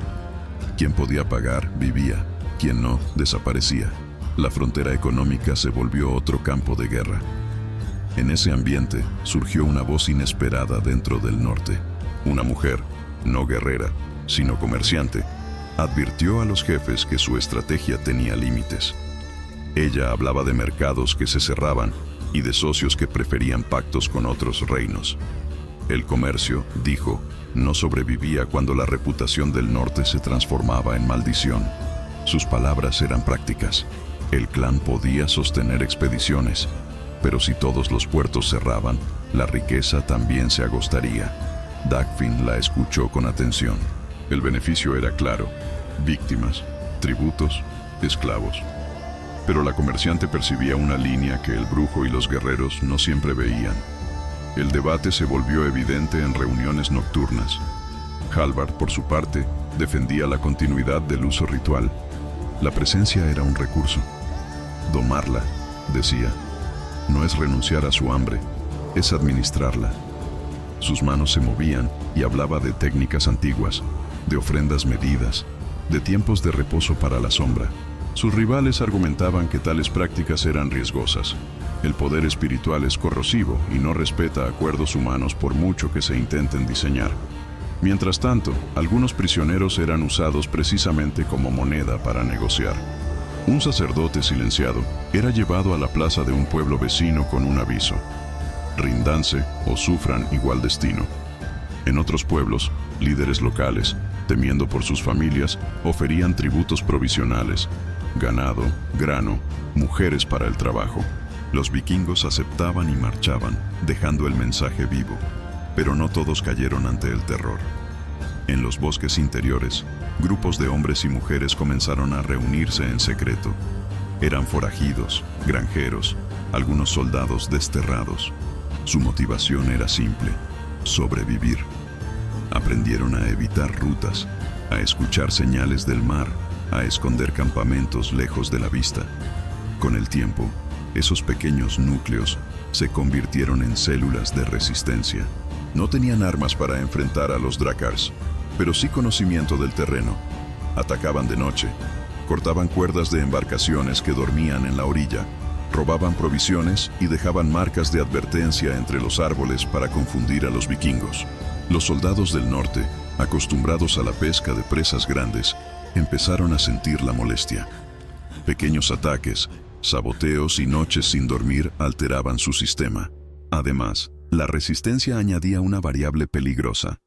Quien podía pagar, vivía. Quien no, desaparecía. La frontera económica se volvió otro campo de guerra. En ese ambiente surgió una voz inesperada dentro del norte. Una mujer, no guerrera, sino comerciante, advirtió a los jefes que su estrategia tenía límites. Ella hablaba de mercados que se cerraban y de socios que preferían pactos con otros reinos. El comercio, dijo, no sobrevivía cuando la reputación del norte se transformaba en maldición. Sus palabras eran prácticas. El clan podía sostener expediciones, Pero si todos los puertos cerraban, la riqueza también se agotaría. Dagfinn la escuchó con atención. El beneficio era claro: víctimas, tributos, esclavos. Pero la comerciante percibía una línea que el brujo y los guerreros no siempre veían. El debate se volvió evidente en reuniones nocturnas. Hallvard, por su parte, defendía la continuidad del uso ritual. La presencia era un recurso. Domarla, decía, no es renunciar a su hambre, es administrarla. Sus manos se movían y hablaba de técnicas antiguas, de ofrendas medidas, de tiempos de reposo para la sombra. Sus rivales argumentaban que tales prácticas eran riesgosas. El poder espiritual es corrosivo y no respeta acuerdos humanos por mucho que se intenten diseñar. Mientras tanto, algunos prisioneros eran usados precisamente como moneda para negociar. Un sacerdote silenciado era llevado a la plaza de un pueblo vecino con un aviso: ríndanse o sufran igual destino. En otros pueblos, líderes locales, temiendo por sus familias, oferían tributos provisionales: ganado, grano, mujeres para el trabajo. Los vikingos aceptaban y marchaban, dejando el mensaje vivo. Pero no todos cayeron ante el terror. En los bosques interiores, grupos de hombres y mujeres comenzaron a reunirse en secreto. Eran forajidos, granjeros, algunos soldados desterrados. Su motivación era simple: sobrevivir. Aprendieron a evitar rutas, a escuchar señales del mar, a esconder campamentos lejos de la vista. Con el tiempo, esos pequeños núcleos se convirtieron en células de resistencia. No tenían armas para enfrentar a los Drakars, pero sí conocimiento del terreno. Atacaban de noche, cortaban cuerdas de embarcaciones que dormían en la orilla, robaban provisiones y dejaban marcas de advertencia entre los árboles para confundir a los vikingos. Los soldados del norte, acostumbrados a la pesca de presas grandes, empezaron a sentir la molestia. Pequeños ataques, saboteos y noches sin dormir alteraban su sistema. Además, la resistencia añadía una variable peligrosa.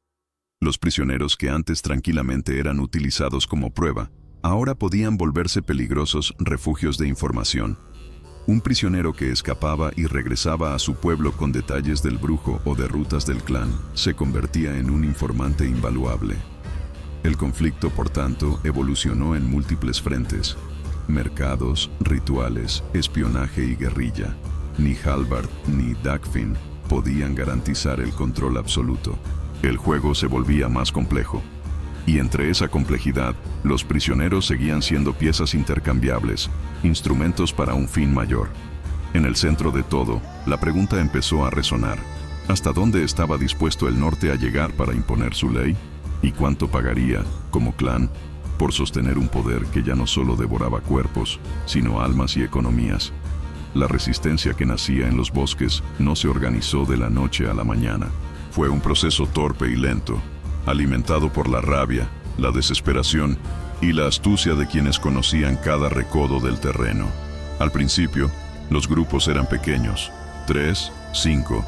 Los prisioneros que antes tranquilamente eran utilizados como prueba, ahora podían volverse peligrosos refugios de información. Un prisionero que escapaba y regresaba a su pueblo con detalles del brujo o de rutas del clan se convertía en un informante invaluable. El conflicto, por tanto, evolucionó en múltiples frentes: mercados, rituales, espionaje y guerrilla. Ni Hallvard ni Dagfinn podían garantizar el control absoluto. El juego se volvía más complejo. Y entre esa complejidad, los prisioneros seguían siendo piezas intercambiables, instrumentos para un fin mayor. En el centro de todo, la pregunta empezó a resonar: ¿hasta dónde estaba dispuesto el norte a llegar para imponer su ley? ¿Y cuánto pagaría, como clan, por sostener un poder que ya no solo devoraba cuerpos, sino almas y economías? La resistencia que nacía en los bosques no se organizó de la noche a la mañana. Fue un proceso torpe y lento, alimentado por la rabia, la desesperación y la astucia de quienes conocían cada recodo del terreno. Al principio, los grupos eran pequeños: 3, 5,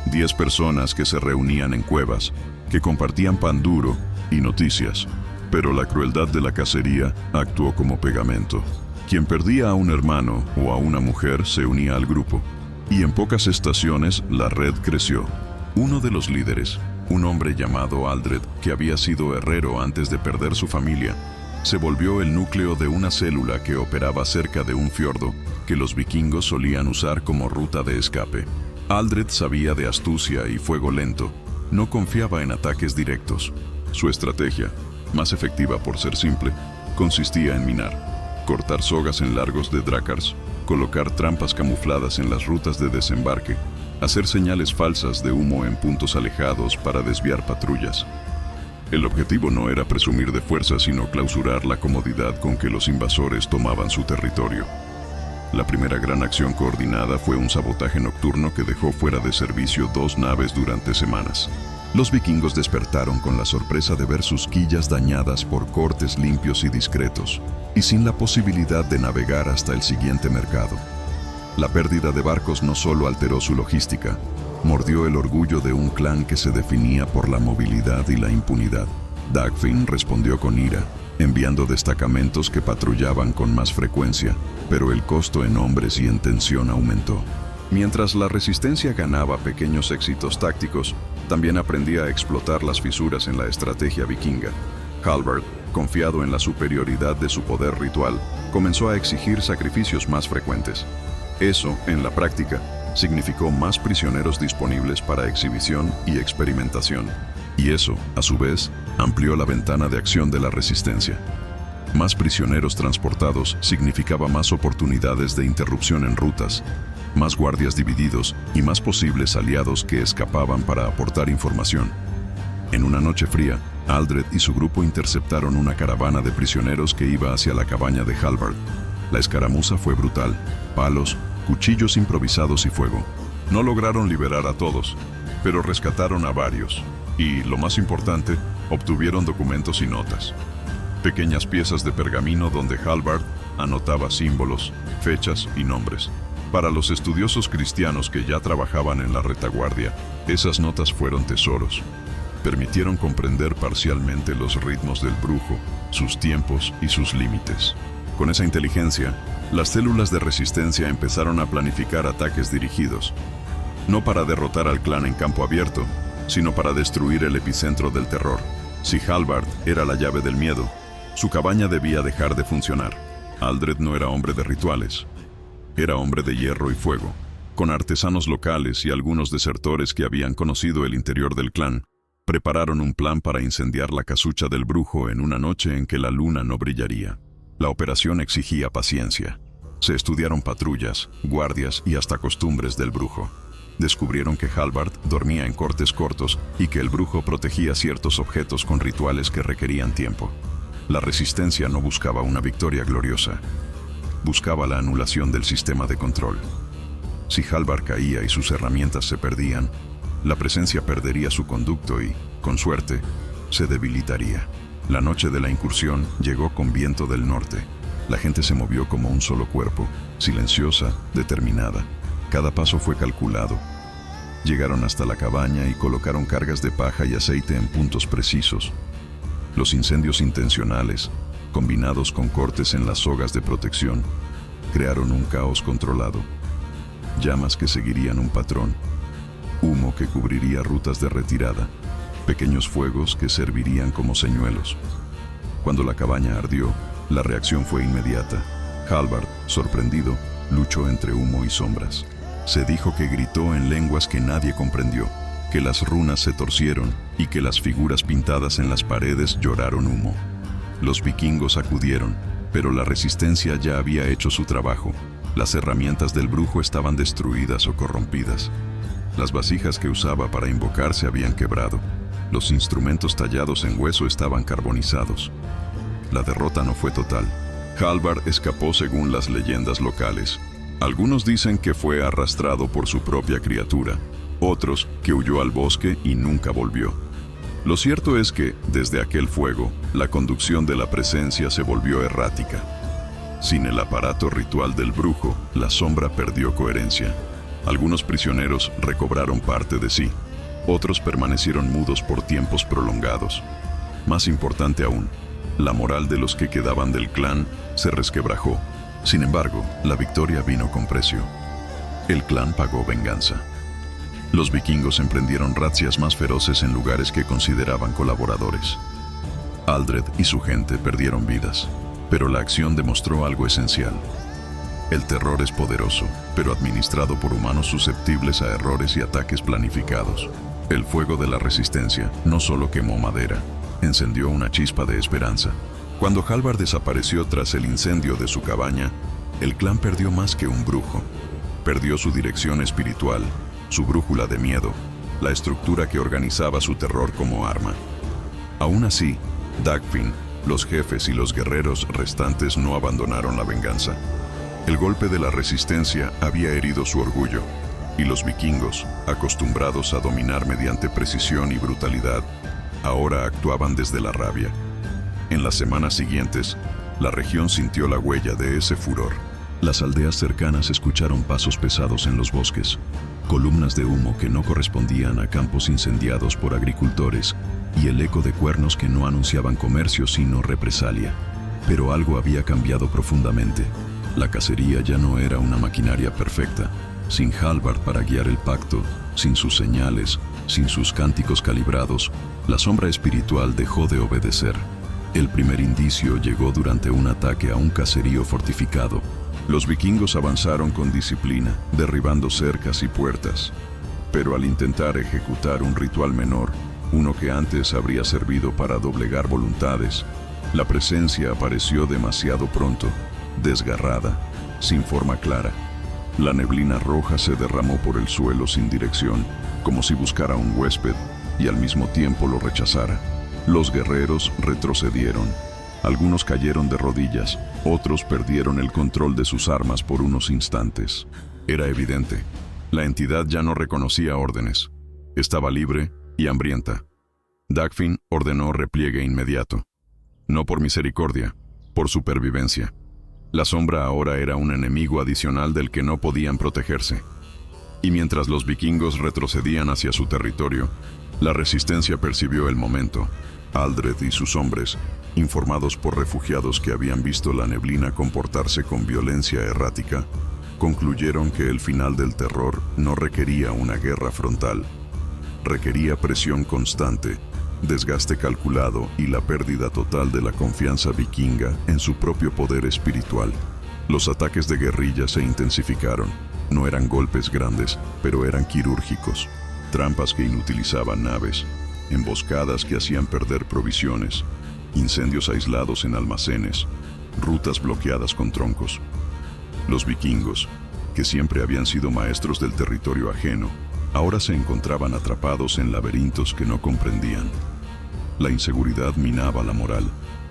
10 personas que se reunían en cuevas, que compartían pan duro y noticias. Pero la crueldad de la cacería actuó como pegamento. Quien perdía a un hermano o a una mujer se unía al grupo, y en pocas estaciones la red creció. Uno de los líderes, un hombre llamado Aldred, que había sido herrero antes de perder su familia, se volvió el núcleo de una célula que operaba cerca de un fiordo que los vikingos solían usar como ruta de escape. Aldred sabía de astucia y fuego lento. No confiaba en ataques directos. Su estrategia, más efectiva por ser simple, consistía en minar, cortar sogas en largos de Drakars, colocar trampas camufladas en las rutas de desembarque, hacer señales falsas de humo en puntos alejados para desviar patrullas. El objetivo no era presumir de fuerza, sino clausurar la comodidad con que los invasores tomaban su territorio. La primera gran acción coordinada fue un sabotaje nocturno que dejó fuera de servicio 2 naves durante semanas. Los vikingos despertaron con la sorpresa de ver sus quillas dañadas por cortes limpios y discretos, y sin la posibilidad de navegar hasta el siguiente mercado. La pérdida de barcos no solo alteró su logística, mordió el orgullo de un clan que se definía por la movilidad y la impunidad. Dagfinn respondió con ira, enviando destacamentos que patrullaban con más frecuencia, pero el costo en hombres y en tensión aumentó. Mientras la resistencia ganaba pequeños éxitos tácticos, también aprendía a explotar las fisuras en la estrategia vikinga. Halvard, confiado en la superioridad de su poder ritual, comenzó a exigir sacrificios más frecuentes. Eso, en la práctica, significó más prisioneros disponibles para exhibición y experimentación. Y eso, a su vez, amplió la ventana de acción de la resistencia. Más prisioneros transportados significaba más oportunidades de interrupción en rutas, más guardias divididos y más posibles aliados que escapaban para aportar información. En una noche fría, Aldred y su grupo interceptaron una caravana de prisioneros que iba hacia la cabaña de Halvard. La escaramuza fue brutal: palos, cuchillos improvisados y fuego. No lograron liberar a todos, pero rescataron a varios. Y, lo más importante, obtuvieron documentos y notas. Pequeñas piezas de pergamino donde Halvard anotaba símbolos, fechas y nombres. Para los estudiosos cristianos que ya trabajaban en la retaguardia, esas notas fueron tesoros. Permitieron comprender parcialmente los ritmos del brujo, sus tiempos y sus límites. Con esa inteligencia, las células de resistencia empezaron a planificar ataques dirigidos, no para derrotar al clan en campo abierto, sino para destruir el epicentro del terror. Si Halvard era la llave del miedo, su cabaña debía dejar de funcionar. Aldred no era hombre de rituales. Era hombre de hierro y fuego. Con artesanos locales y algunos desertores que habían conocido el interior del clan, prepararon un plan para incendiar la casucha del brujo en una noche en que la luna no brillaría. La operación exigía paciencia. Se estudiaron patrullas, guardias y hasta costumbres del brujo. Descubrieron que Halvard dormía en cortes cortos y que el brujo protegía ciertos objetos con rituales que requerían tiempo. La resistencia no buscaba una victoria gloriosa. Buscaba la anulación del sistema de control. Si Halvard caía y sus herramientas se perdían, la presencia perdería su conducto y, con suerte, se debilitaría. La noche de la incursión llegó con viento del norte. La gente se movió como un solo cuerpo, silenciosa, determinada. Cada paso fue calculado. Llegaron hasta la cabaña y colocaron cargas de paja y aceite en puntos precisos. Los incendios intencionales, combinados con cortes en las sogas de protección, crearon un caos controlado. Llamas que seguirían un patrón, humo que cubriría rutas de retirada, pequeños fuegos que servirían como señuelos. Cuando la cabaña ardió, la reacción fue inmediata. Halvard, sorprendido, luchó entre humo y sombras. Se dijo que gritó en lenguas que nadie comprendió, que las runas se torcieron y que las figuras pintadas en las paredes lloraron humo. Los vikingos acudieron, pero la resistencia ya había hecho su trabajo. Las herramientas del brujo estaban destruidas o corrompidas. Las vasijas que usaba para invocar se habían quebrado. Los instrumentos tallados en hueso estaban carbonizados. La derrota no fue total. Halvard escapó según las leyendas locales. Algunos dicen que fue arrastrado por su propia criatura, otros que huyó al bosque y nunca volvió. Lo cierto es que, desde aquel fuego, la conducción de la presencia se volvió errática. Sin el aparato ritual del brujo, la sombra perdió coherencia. Algunos prisioneros recobraron parte de sí. Otros permanecieron mudos por tiempos prolongados. Más importante aún, la moral de los que quedaban del clan se resquebrajó. Sin embargo, la victoria vino con precio. El clan pagó venganza. Los vikingos emprendieron razzias más feroces en lugares que consideraban colaboradores. Aldred y su gente perdieron vidas, pero la acción demostró algo esencial. El terror es poderoso, pero administrado por humanos susceptibles a errores y ataques planificados. El fuego de la resistencia no solo quemó madera, encendió una chispa de esperanza. Cuando Halvard desapareció tras el incendio de su cabaña, el clan perdió más que un brujo. Perdió su dirección espiritual, su brújula de miedo, la estructura que organizaba su terror como arma. Aún así, Dagfinn, los jefes y los guerreros restantes no abandonaron la venganza. El golpe de la resistencia había herido su orgullo, y los vikingos, acostumbrados a dominar mediante precisión y brutalidad, ahora actuaban desde la rabia. En las semanas siguientes, la región sintió la huella de ese furor. Las aldeas cercanas escucharon pasos pesados en los bosques, columnas de humo que no correspondían a campos incendiados por agricultores y el eco de cuernos que no anunciaban comercio sino represalia. Pero algo había cambiado profundamente. La cacería ya no era una maquinaria perfecta, Sin Halvard para guiar el pacto, sin sus señales, sin sus cánticos calibrados, la sombra espiritual dejó de obedecer. El primer indicio llegó durante un ataque a un caserío fortificado. Los vikingos avanzaron con disciplina, derribando cercas y puertas. Pero al intentar ejecutar un ritual menor, uno que antes habría servido para doblegar voluntades, la presencia apareció demasiado pronto, desgarrada, sin forma clara. La neblina roja se derramó por el suelo sin dirección, como si buscara un huésped y al mismo tiempo lo rechazara. Los guerreros retrocedieron. Algunos cayeron de rodillas, otros perdieron el control de sus armas por unos instantes. Era evidente. La entidad ya no reconocía órdenes. Estaba libre y hambrienta. Dagfinn ordenó repliegue inmediato. No por misericordia, por supervivencia. La sombra ahora era un enemigo adicional del que no podían protegerse. Y mientras los vikingos retrocedían hacia su territorio, la resistencia percibió el momento. Aldred y sus hombres, informados por refugiados que habían visto la neblina comportarse con violencia errática, concluyeron que el final del terror no requería una guerra frontal. Requería presión constante, desgaste calculado y la pérdida total de la confianza vikinga en su propio poder espiritual. Los ataques de guerrilla se intensificaron. No eran golpes grandes, pero eran quirúrgicos. Trampas que inutilizaban naves, emboscadas que hacían perder provisiones, incendios aislados en almacenes, rutas bloqueadas con troncos. Los vikingos, que siempre habían sido maestros del territorio ajeno, ahora se encontraban atrapados en laberintos que no comprendían. La inseguridad minaba la moral.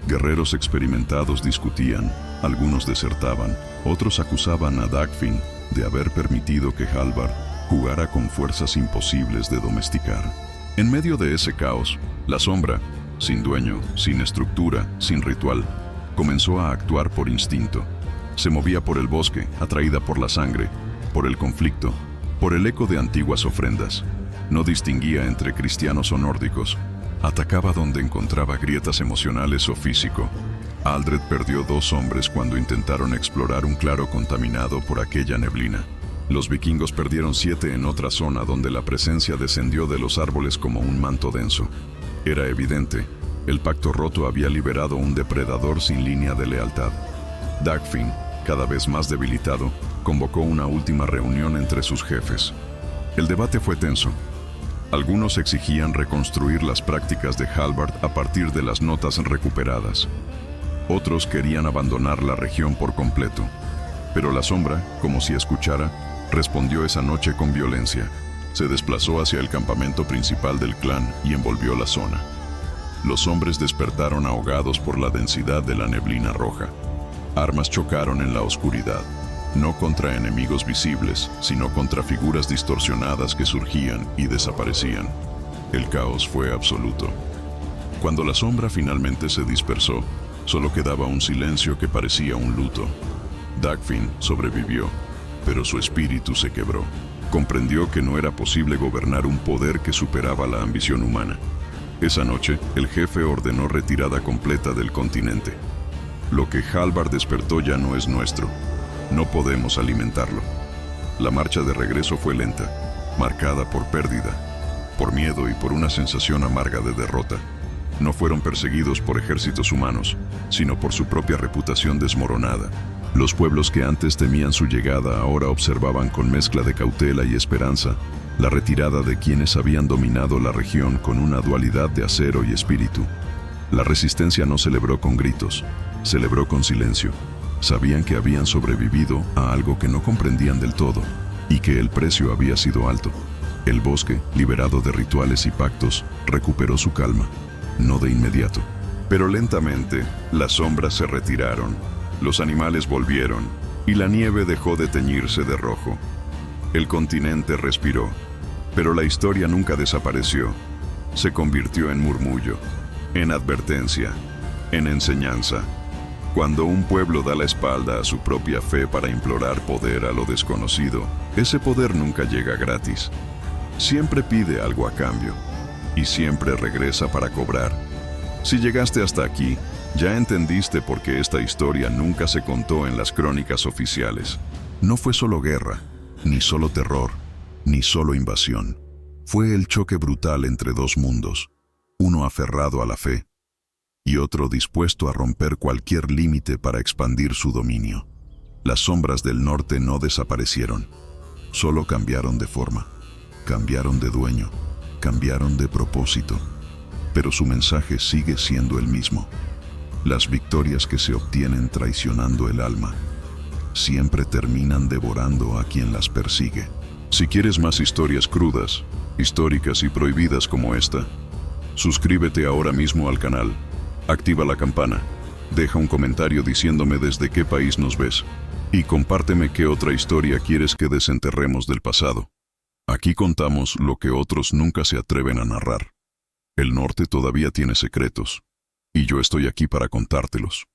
Guerreros experimentados discutían, algunos desertaban, otros acusaban a Dagfinn de haber permitido que Halvard jugara con fuerzas imposibles de domesticar. En medio de ese caos, la sombra, sin dueño, sin estructura, sin ritual, comenzó a actuar por instinto. Se movía por el bosque, atraída por la sangre, por el conflicto, por el eco de antiguas ofrendas. No distinguía entre cristianos o nórdicos. Atacaba donde encontraba grietas emocionales o físico. Aldred perdió 2 hombres cuando intentaron explorar un claro contaminado por aquella neblina. Los vikingos perdieron 7 en otra zona donde la presencia descendió de los árboles como un manto denso. Era evidente, el pacto roto había liberado un depredador sin línea de lealtad. Dagfinn, cada vez más debilitado, convocó una última reunión entre sus jefes. El debate fue tenso. Algunos exigían reconstruir las prácticas de Halvard a partir de las notas recuperadas. Otros querían abandonar la región por completo. Pero la sombra, como si escuchara, respondió esa noche con violencia. Se desplazó hacia el campamento principal del clan y envolvió la zona. Los hombres despertaron ahogados por la densidad de la neblina roja. Armas chocaron en la oscuridad, no contra enemigos visibles, sino contra figuras distorsionadas que surgían y desaparecían. El caos fue absoluto. Cuando la sombra finalmente se dispersó, solo quedaba un silencio que parecía un luto. Dagfinn sobrevivió, pero su espíritu se quebró. Comprendió que no era posible gobernar un poder que superaba la ambición humana. Esa noche, el jefe ordenó retirada completa del continente. Lo que Halvard despertó ya no es nuestro. No podemos alimentarlo. La marcha de regreso fue lenta, marcada por pérdida, por miedo y por una sensación amarga de derrota. No fueron perseguidos por ejércitos humanos, sino por su propia reputación desmoronada. Los pueblos que antes temían su llegada ahora observaban con mezcla de cautela y esperanza la retirada de quienes habían dominado la región con una dualidad de acero y espíritu. La resistencia no celebró con gritos, celebró con silencio. Sabían que habían sobrevivido a algo que no comprendían del todo y que el precio había sido alto. El bosque, liberado de rituales y pactos, recuperó su calma, no de inmediato. Pero lentamente, las sombras se retiraron. Los animales volvieron, y la nieve dejó de teñirse de rojo. El continente respiró, pero la historia nunca desapareció. Se convirtió en murmullo, en advertencia, en enseñanza. Cuando un pueblo da la espalda a su propia fe para implorar poder a lo desconocido, ese poder nunca llega gratis. Siempre pide algo a cambio, y siempre regresa para cobrar. Si llegaste hasta aquí, ya entendiste por qué esta historia nunca se contó en las crónicas oficiales. No fue solo guerra, Ni solo terror, ni solo invasión. Fue el choque brutal entre dos mundos, uno aferrado a la fe y otro dispuesto a romper cualquier límite para expandir su dominio. Las sombras del norte no desaparecieron, solo cambiaron de forma, cambiaron de dueño, cambiaron de propósito, pero su mensaje sigue siendo el mismo. Las victorias que se obtienen traicionando el alma siempre terminan devorando a quien las persigue. Si quieres más historias crudas, históricas y prohibidas como esta, suscríbete ahora mismo al canal, activa la campana, deja un comentario diciéndome desde qué país nos ves y compárteme qué otra historia quieres que desenterremos del pasado. Aquí contamos lo que otros nunca se atreven a narrar. El norte todavía tiene secretos, y yo estoy aquí para contártelos.